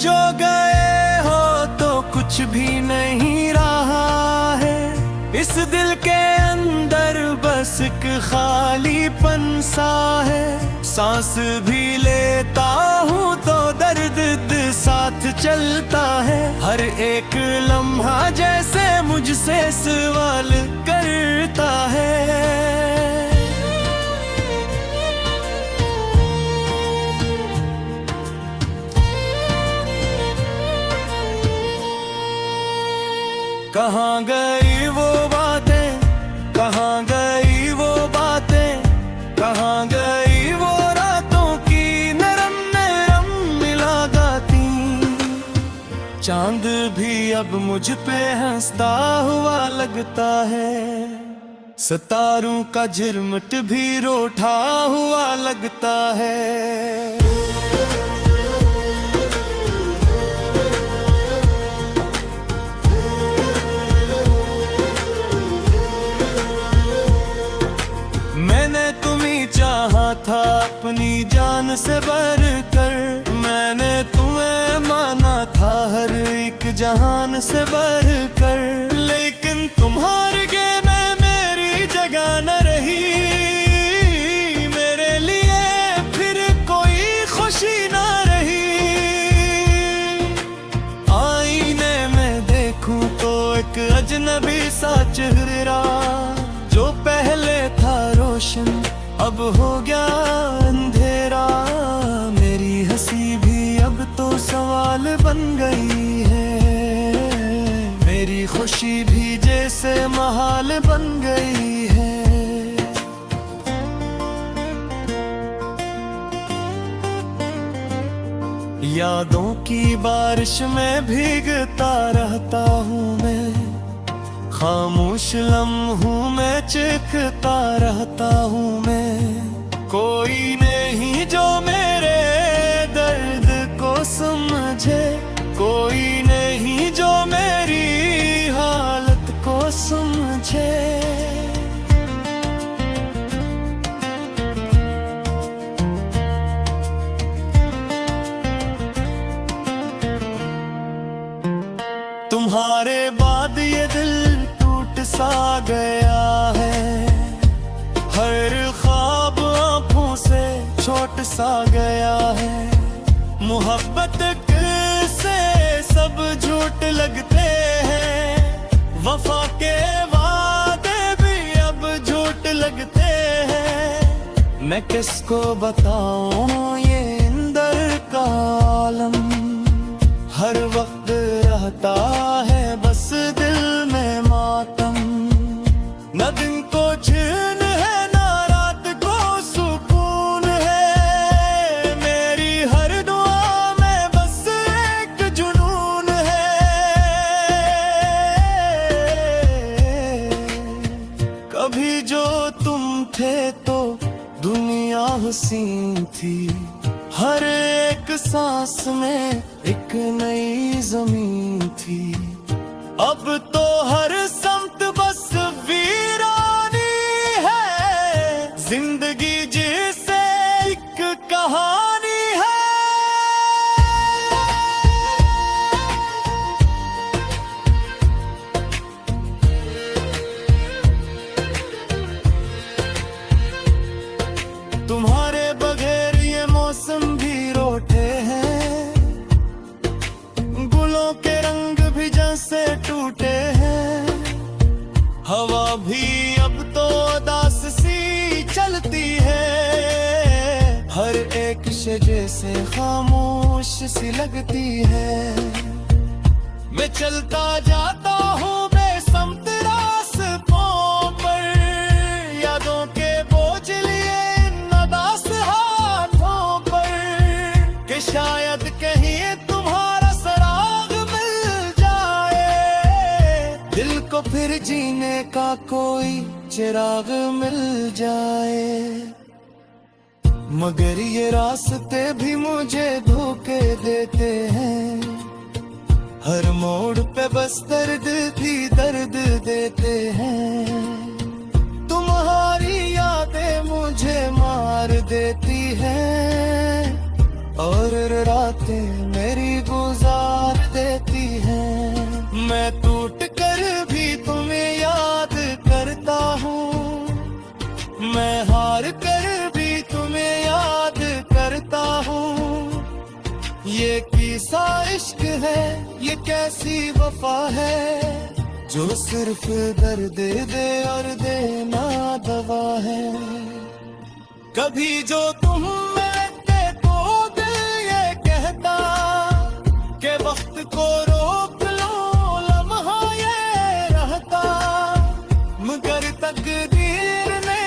जो गए हो तो कुछ भी नहीं रहा है। इस दिल के अंदर बस एक खालीपन सा है। सांस भी लेता हूँ तो दर्द साथ चलता है। हर एक लम्हा जैसे मुझसे सवाल करता है। कहाँ गई वो बातें, कहाँ गई वो बातें, कहाँ गई वो रातों की नरम नरम मिला गाती। चांद भी अब मुझ पे हंसता हुआ लगता है। सितारों का झिरमिट भी रोठा हुआ लगता है। मैंने तुम्हें चाहा था अपनी जान से बढ़कर। मैंने तुम्हें माना था हर एक जहान से बढ़कर। लेकिन तुम्हारे गेम में मेरी जगह न रही। मेरे लिए फिर कोई खुशी न रही। आईने में देखूं तो एक अजनबी सा चेहरा, जो पहले था रोशन अब हो गया अंधेरा। मेरी हंसी भी अब तो सवाल बन गई है। मेरी खुशी भी जैसे महाल बन गई है। यादों की बारिश में भीगता रहता हूँ मैं। खामोश लम्हों में चिखता रहता हूँ मैं। कोई नहीं जो मेरे दर्द को समझे। कोई नहीं जो मेरी हालत को समझे। तुम्हारे बाद ये दिल सा गया है। हर ख्वाब आँखों से छोट सा गया है। मोहब्बत से सब झूठ लगते हैं। वफा के वादे भी अब झूठ लगते हैं। मैं किसको बताऊं ये इंदर का आलम। हर वक्त रहता है बस दिल में मातम। न दिन को चैन है ना रात को सुकून है। मेरी हर दुआ में बस एक जुनून है। कभी जो तुम थे तो दुनिया हसीन थी। हर एक सांस में एक नई जमीन थी। अब तो हर समत बस वीरानी है। जिंदगी जिसे एक कहानी है। तुम्हारे बगैर ये मौसम भी रोठे हैं। गुलों के रंग भी जैसे टूटे हैं। हवा भी अब तो उदास सी चलती है। हर एक शजे से खामोश सी लगती है। मैं चलता जाता हूँ बेसमत रास्तों पर। यादों के बोझ लिए इन उदास हाथों पर। कि शायद कहीं तुम्हारा सराग मिल जाए। दिल को फिर जीने का कोई चिराग मिल जाए। मगर ये रास्ते भी मुझे धोखे देते हैं। हर मोड़ पे बस दर्द भी दर्द देते हैं। तुम्हारी यादें मुझे मार देती हैं। और रातें मेरी गुजर ये किसा इश्क है, ये कैसी वफा है, जो सिर्फ दर्द दे और देना दवा है। कभी जो तुम मिलते तो दिल ये कहता कि वक्त को रोक लो, लम्हा ये रहता, मगर तकदीर ने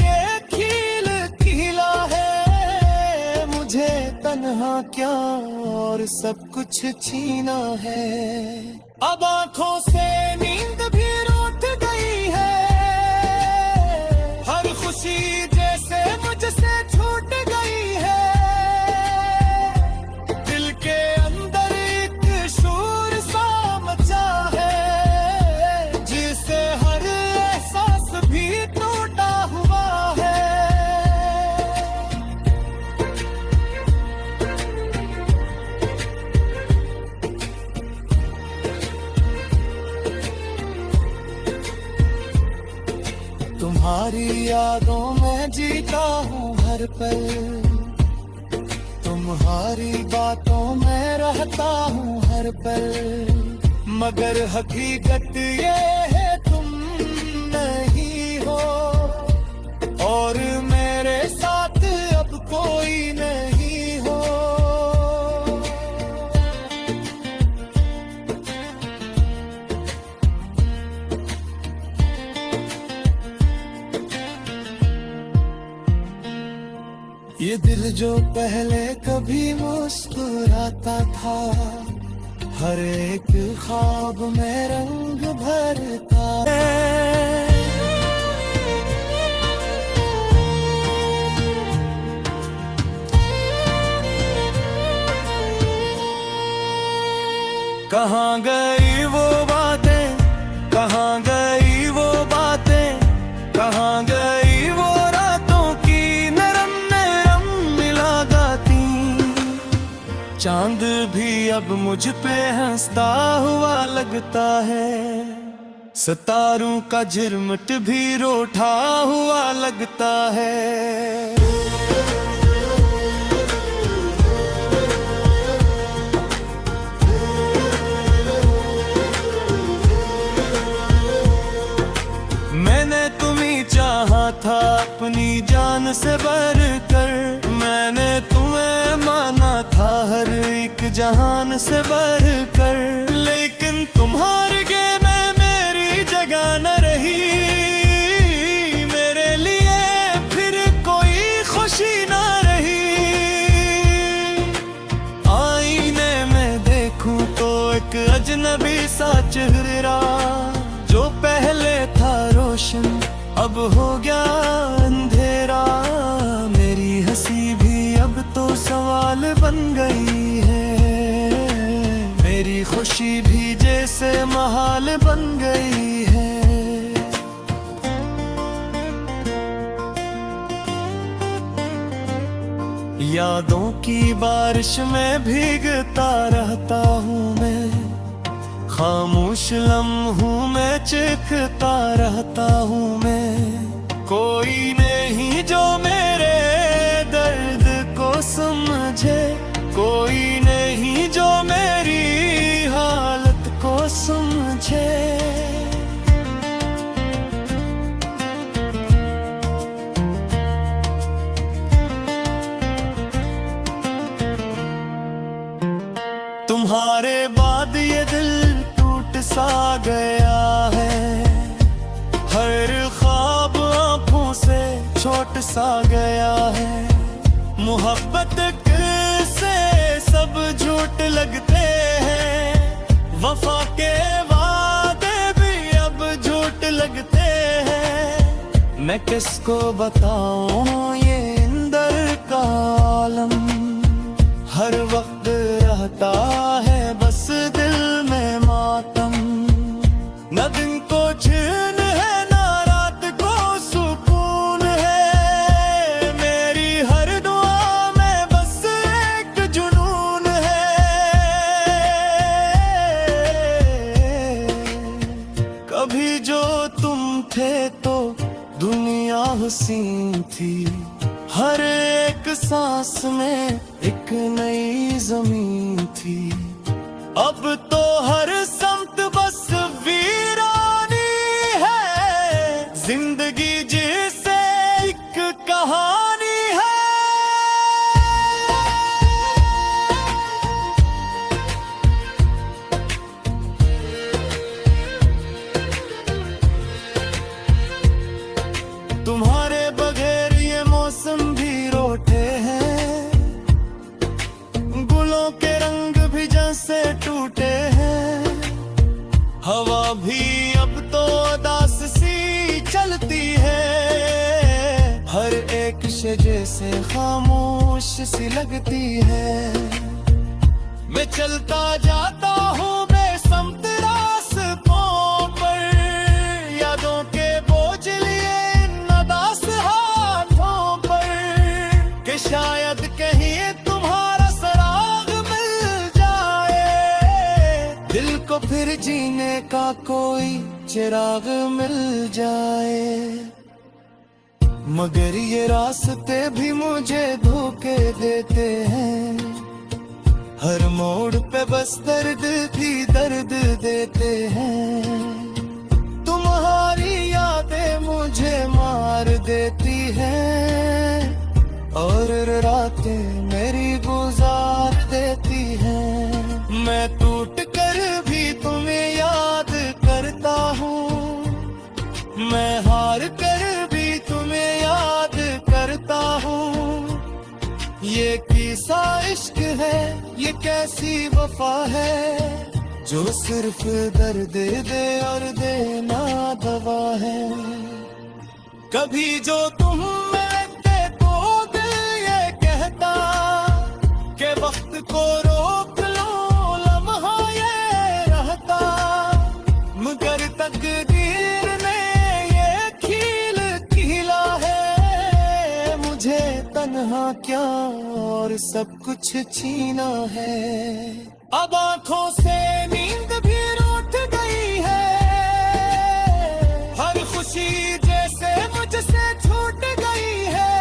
ये खील खीला है, मुझे तन्हा क्या और सब कुछ छीना है। अब आंखों से नींद भी रूठ गई है, हर खुशी जैसे मुझसे छूट गई है, दिल के अंदर एक शोर सा मचा है, जिसे हर एहसास भी टूटा हुआ है। तुम्हारी यादों में जीता हूँ हर पल, तुम्हारी बातों में रहता हूँ हर पल, मगर हकीकत ये है तुम नहीं हो, और मेरे साथ अब कोई नहीं हो। ये दिल जो पहले कभी मुस्कुराता था, हर एक ख्वाब में रंग भरता है। कहाँ गई वो बातें, कहाँ गई वो बातें, कहाँ गई वो रातों की नरम नरम मिला गाती। चांद भी अब मुझ पे हंसता हुआ लगता है, सितारों का झिरमिट भी रोठा हुआ लगता है। मैंने तुम्हें चाहा था अपनी जान से बढ़कर, मैंने तुम्हें माना था हर एक जहान से बढ़कर, लेकिन तुम्हारे गेम में मेरी जगह न रही, मेरे लिए फिर कोई खुशी न रही। आईने में देखूं तो एक अजनबी सा चेहरा, जो पहले था रोशन अब हो गया अंधेरा, मेरी हंसी भी अब तो सवाल बन गई है, मेरी खुशी भी जैसे महाल बन गई है। यादों की बारिश में भीगता रहता हूँ मैं, खामोश लम्हों में चिखता रहता हूँ मैं। कोई नहीं जो मेरे दर्द को समझे, कोई नहीं जो मेरी हालत को समझे। तुम्हारे बाद ये दिल सा गया है, हर ख्वाब आँखों से छोट सा गया है। मोहब्बत से सब झूठ लगते हैं, वफा के वादे भी अब झूठ लगते हैं। मैं किसको बताऊं ये इंदर का आलम, हर वक्त रहता है बस दिल में मातम। न दिन को चैन है ना रात को सुकून है, मेरी हर दुआ में बस एक जुनून है। कभी जो तुम थे तो दुनिया हसीन थी, हर एक सांस में एक नई जमीन थी, अब तो हर समत बस वीरानी है। जिंदगी जिसे एक कहानी है। तुम्हारे बगैर ये मौसम भी रोटे हैं, गुलों के रंग भी जैसे टूटे हैं। हवा भी अब तो उदास सी चलती है, हर एक शजे से खामोश सी लगती है। मैं चलता जाता हूँ बेसमत रास्तों पर, यादों के बोझ लिए शायद कहीं तुम्हारा सराग मिल जाए, दिल को फिर जीने का कोई चिराग मिल जाए। मगर ये रास्ते भी मुझे धोखे देते हैं, हर मोड़ पे बस दर्द भी दर्द देते हैं। तुम्हारी यादें मुझे मार देती हैं, और रातें मेरी गुजार देती हैं। मैं टूट कर भी तुम्हें याद करता हूँ, मैं हार कर भी तुम्हें याद करता हूँ। ये किसा इश्क है, ये कैसी वफा है, जो सिर्फ दर्द दे और देना दवा है। कभी जो तुम के वक्त को रोक लो, लम्हा ये रहता, मगर तकदीर ने ये खील खीला है। मुझे तन्हा क्या और सब कुछ छीना है। अब आंखों से नींद भी रूठ गई है, हर खुशी जैसे मुझसे छूट गई है।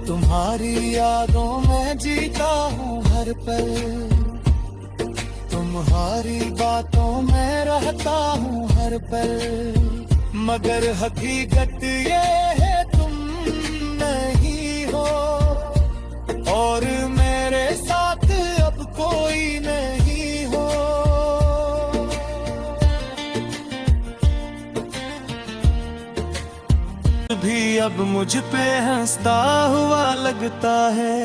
तुम्हारी यादों में जीता हूँ हर पल, तुम्हारी बातों में रहता हूँ हर पल। मगर हकीकत ये है तुम नहीं हो, और मेरे साथ अब कोई नहीं हो। भी अब मुझ पे हंसता हुआ लगता है,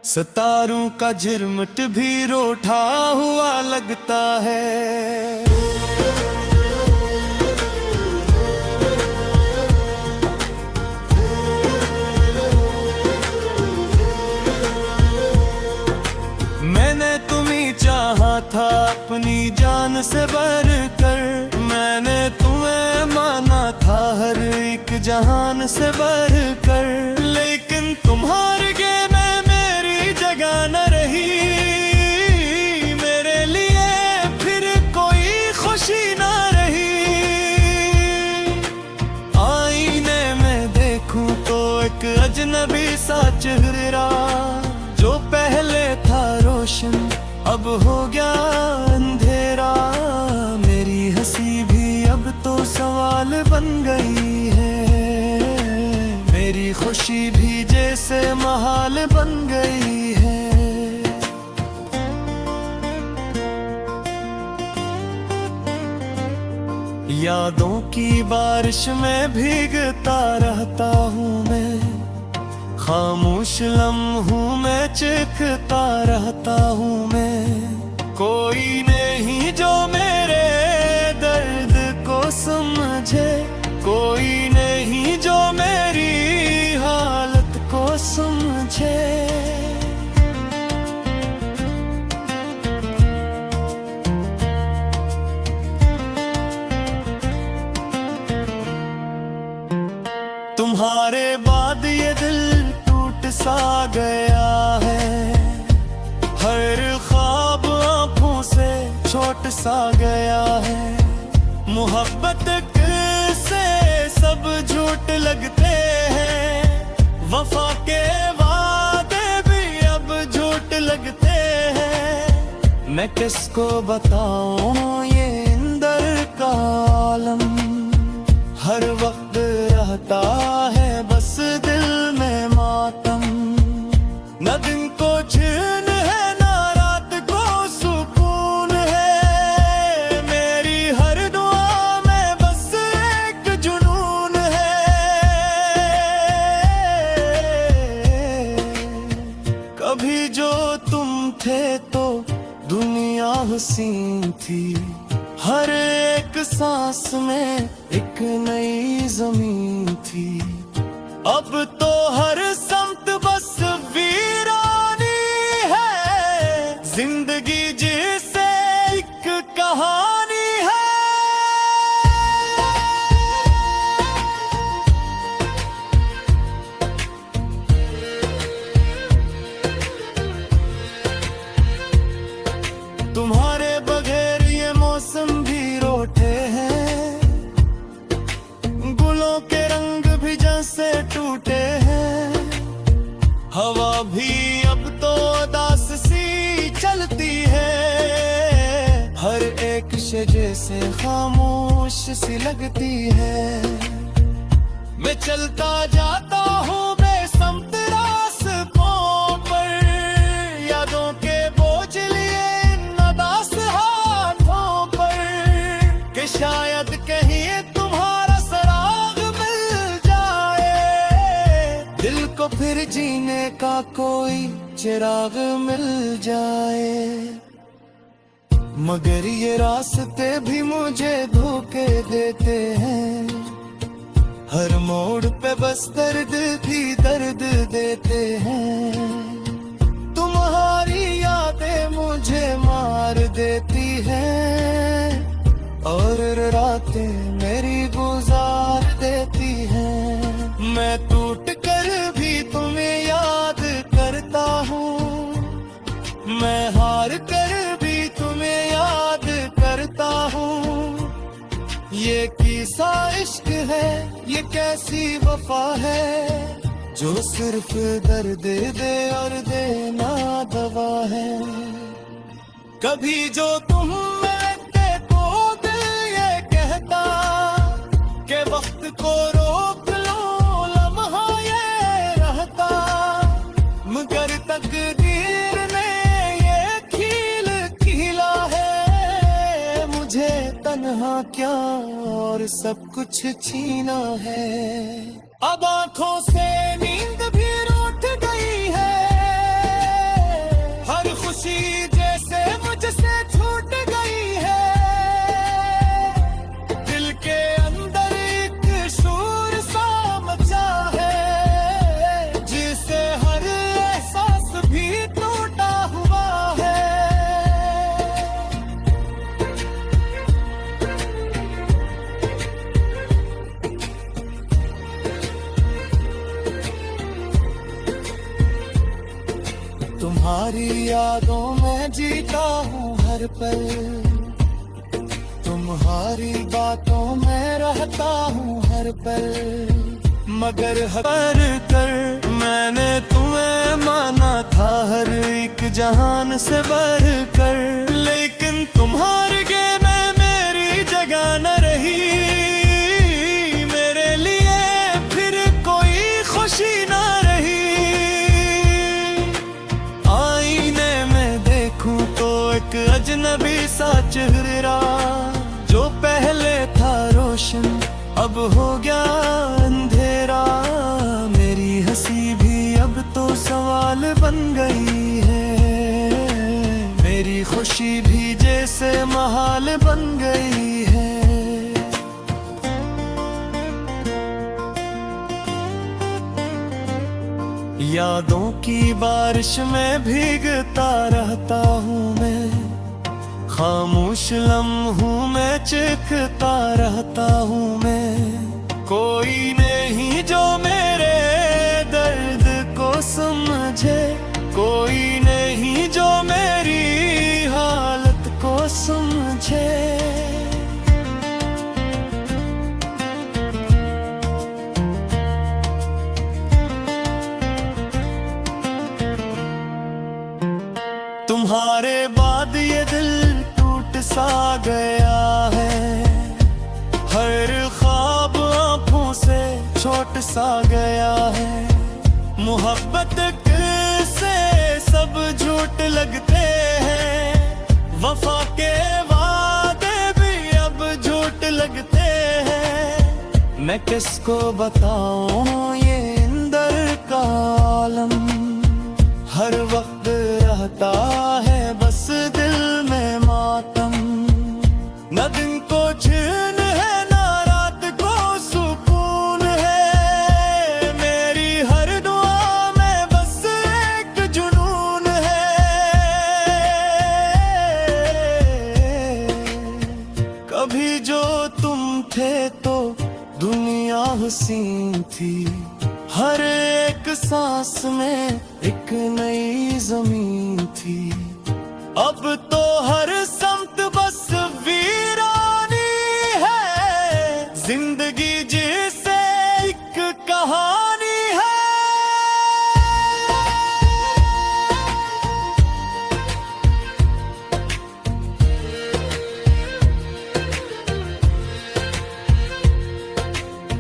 सितारों का झिरमिट भी रोठा हुआ लगता है। मैंने तुम्हें चाहा था अपनी जान से बढ़कर, मैंने तुम्हें माना था हर एक जहान से बढ़कर। लेकिन तुम्हारे गेम में मेरी जगह न रही, मेरे लिए फिर कोई खुशी न रही। आईने में देखूं तो एक अजनबी सा चेहरा, जो पहले था रोशन अब हो गया अंधेरा। मेरी हंसी भी अब तो सवाल बन गई है, मेरी खुशी भी जैसे महाल बन गई है। यादों की बारिश में भीगता रहता हूँ मैं, खामोश लम्हों में चिखता रहता हूँ मैं। कोई नहीं जो मेरे दर्द को समझे, कोई नहीं जो मेरी हालत को समझे। तुम्हारे बाद ये दिल टूट सा गया है, हर ख्वाब आंखों से छोट सा गया है। मोहब्बत से सब झूठ लगते हैं, वफा के वादे भी अब झूठ लगते हैं। मैं किसको बताऊं ये इंदर का आलम, हर वक्त रहता है बस दिल में मातम। न दिन को चैन है ना रात को सुकून है, मेरी हर दुआ में बस एक जुनून है। कभी जो तुम थे तो दुनिया हसीन थी, हर एक सांस में एक नई जमीन थी। अब तो हर समत बस वीरानी है, जिंदगी जिसे एक कहानी है। तुम्हारे बगैर ये मौसम भी रोटे हैं, गुलों के रंग भी जैसे टूटे हैं। हवा भी अब तो उदास सी चलती है, हर एक शजे से खामोश सी लगती है। मैं चलता जाता हूँ बेसमत रास्तों पर, यादों के बोझ लिए इन उदास हाथों पर, कि शायद कहीं तुम्हारा सराग मिल जाए, दिल को फिर जीने का कोई चिराग मिल जाए। मगर ये रास्ते भी मुझे धोखे देते हैं, हर मोड़ पे बस दर्द ही दर्द देते हैं। तुम्हारी यादें मुझे मार देती हैं, और रातें मेरी गुजार देती हैं। मैं टूट कर भी तुम्हें याद करता हूँ, मैं हार कर भी तुम्हें याद करता हूँ। ये कैसा इश्क है, ये कैसी वफा है, जो सिर्फ दर्द दे और देना दवा है। कभी जो तुम मिलते तो दिल ये कहता कि वक्त को रोक लो, लम्हा ये रहता। मगर तकदीर ने ये खील खीला है, मुझे तन्हा क्या और सब कुछ छीना है। अब आंखों से नींद भी रूठ गई है, हर खुशी जैसे मुझसे छूट गई है। दिल के अंदर एक शूर सा मचा है, जिसे हर एहसास भी टूटा हुआ है। तुम्हारी यादों में जीता हूँ हर पल, तुम्हारी बातों में रहता हूँ हर पल। मगर हर कर मैंने तुम्हें माना था हर एक जहान से बढ़ कर, लेकिन तुम्हारे गेम में मेरी जगह न रही। मेरे लिए फिर कोई खुशी न रही। आईने में देखूं तो एक अजनबी सा चेहरा, जो पहले था रोशन अब हो गया अंधेरा। मेरी हंसी भी अब तो सवाल बन गई है, मेरी खुशी भी जैसे महाल बन गई है। यादों की बारिश में भीगता रहता हूँ मैं, खामोश लम्हों में चिखता रहता हूँ मैं। कोई नहीं जो मैं सा गया है। मोहब्बत से सब झूठ लगते हैं, वफा के वादे भी अब झूठ लगते हैं। मैं किसको बताऊं ये इंदर का आलम, हर वक्त रहता है बस दिल में मातम। न दिन को चैन है ना रात को सुकून है, मेरी हर दुआ में बस एक जुनून है। कभी जो तुम थे तो दुनिया हसीन थी, हर एक सांस में एक नई जमीन थी। अब तो हर समत बस वीरानी है, जिंदगी जिसे एक कहानी है।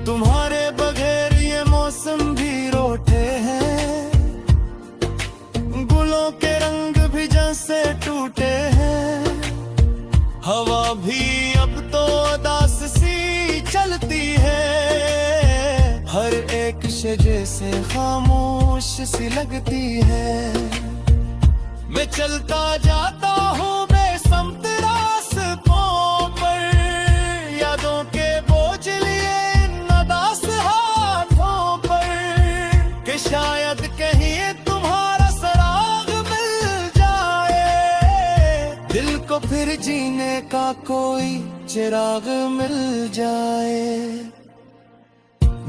तुम्हारे बगैर ये मौसम भी रोटे हैं, गुलों के रंग भी जैसे टूटे हैं। हवा भी अब तो उदास सी चलती है, हर एक शजे से खामोश सी लगती है। मैं चलता जाता हूँ बेसमत रास्तों पर, यादों के बोझ लिए इन उदास हाथों पर, कि शायद कहीं तुम्हारा सराग मिल जाए, दिल को फिर जीने का कोई चिराग मिल जाए।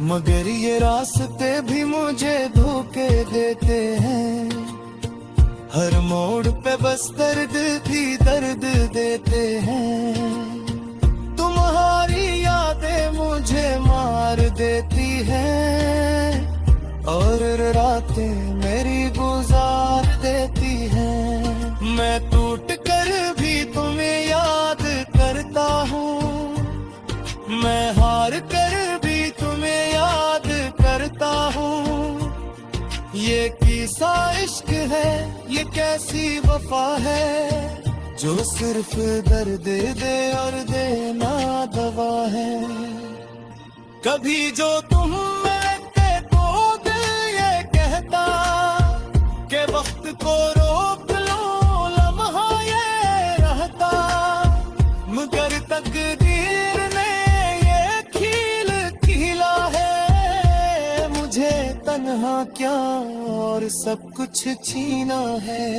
मगर ये रास्ते भी मुझे धोखे देते हैं, हर मोड़ पे बस दर्द भी दर्द देते हैं। तुम्हारी यादें मुझे मार देती हैं, और रातें मेरी गुजार देती हैं। मैं टूट कर भी तुम्हें याद करता हूँ, मैं हार कर भी तुम्हें याद करता हूँ। ये किसा इश्क है, ये कैसी वफा है, जो सिर्फ दर्द दे और देना दवा है। कभी जो तुम मिलते तो दिल ये कहता कि वक्त को रोक लो, लम्हा ये रहता। मगर तकदीर ने ये खील खीला है, मुझे तन्हा क्या और सब कुछ छीना है।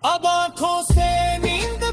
अब आंखों से नींद